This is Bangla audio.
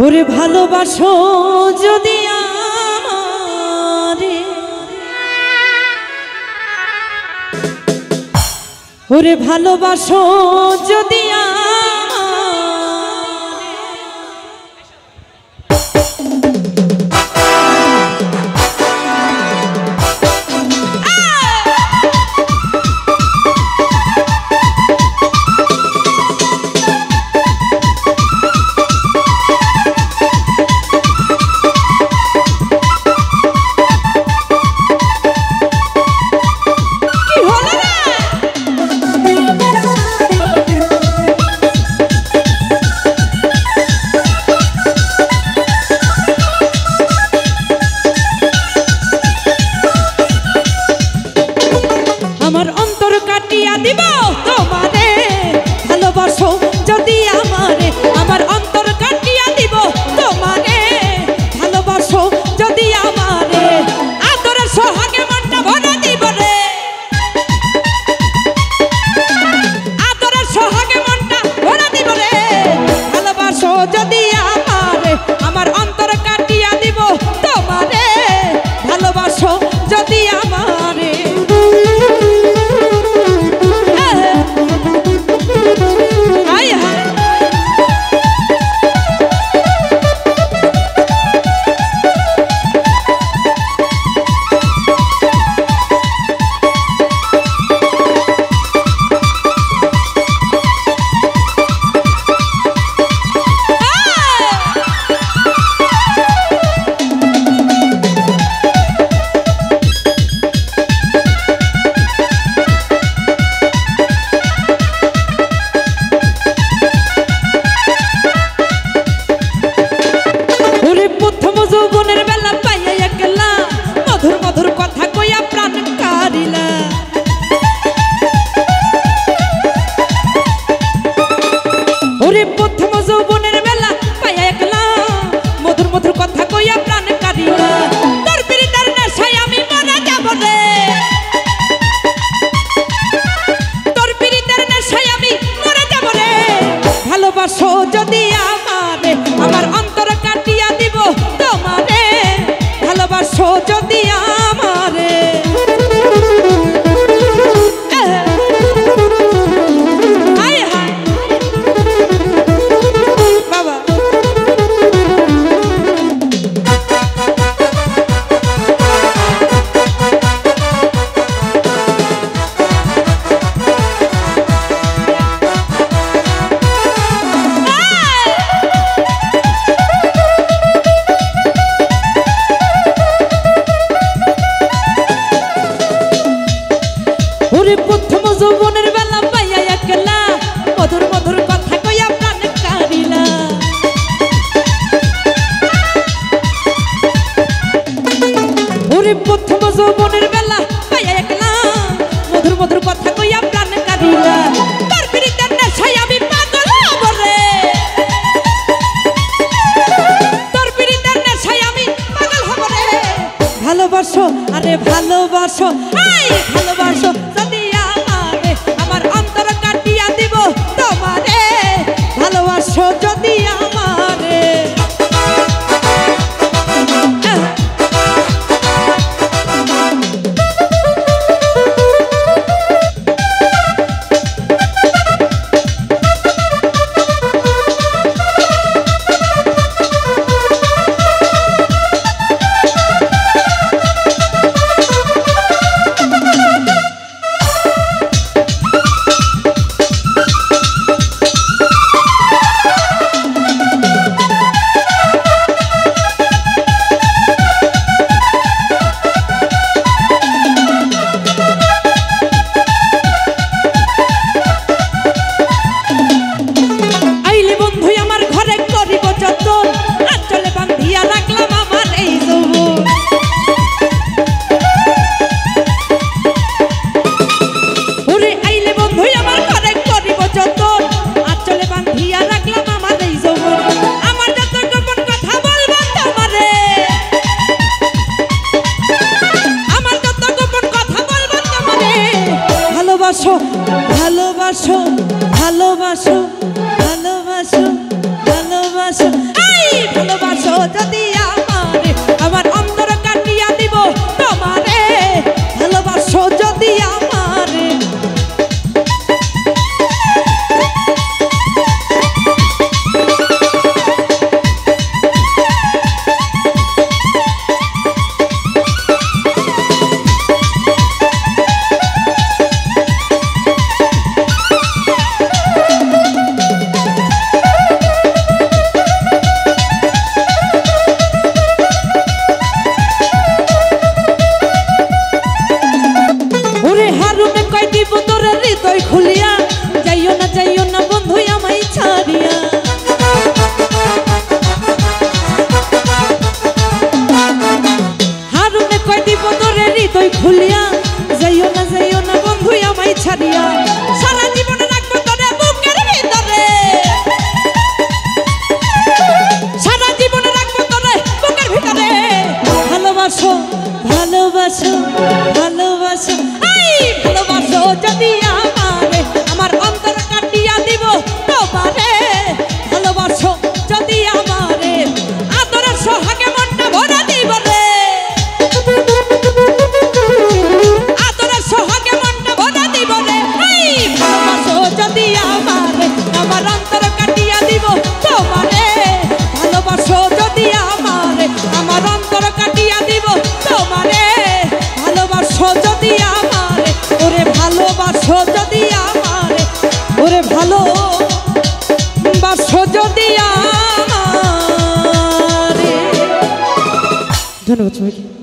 ওরে ভালোবাসো যদি আমারে, ওরে ভালোবাসো যদি আমার অন্তর কাটিয়া দিব তোমারে, ভালোবাসো যদি আমারে, আমার অন্তর কাটিয়া দিব তোমারে, ভালোবাসো যদি আমারে, আদরের সোহাগে মনটা ভরে দিব রে, আদরের সোহাগে মনটা ভরে দিব রে, ভালোবাসো যদি আমারে, আমার অন্তর কাটিয়া দিব তোমারে, ভালোবাসো যদি আমারে। যৌবনের বেলা পাইয়া একলা মধুর মধুর কথা কইয়া প্রাণ কারিলা, ওরে প্রথম যৌবনের বেলা পাইয়া একলা মধুর মধুর কথা কইয়া প্রাণ কারিলা, তোর পিরিতের নেশায় আমি মরে যাব রে, তোর পিরিতের নেশায় আমি মরে যাব রে, ভালোবাসো যদি আমারে, আমার অন্তর কাটিয়া দিব তোমারে, ভালোবাসো যদি আমারে। হায় হায় বাবা, ওরে প্রথম যৌবনের বেলা পাইয়া একলা মধুর মধুর কথা কইয়া প্রাণ কারিলা, ওরে প্রথম যৌবনের বেলা পাইয়া একলা মধুর মধুর কথা কইয়া প্রাণ কারিলা, তোর পিরিতের নেশায় আমি পাগল হব রে, তোর পিরিতের নেশায় আমি পাগল হব রে, ভালোবাসো আরে ভালোবাসো, ভালোবাসো যদি আমারে, আমার অন্তর কাটিয়া দিব তোমারে, ভালোবাসো যদি আমারে। ধন্যবাদ সবাইকে।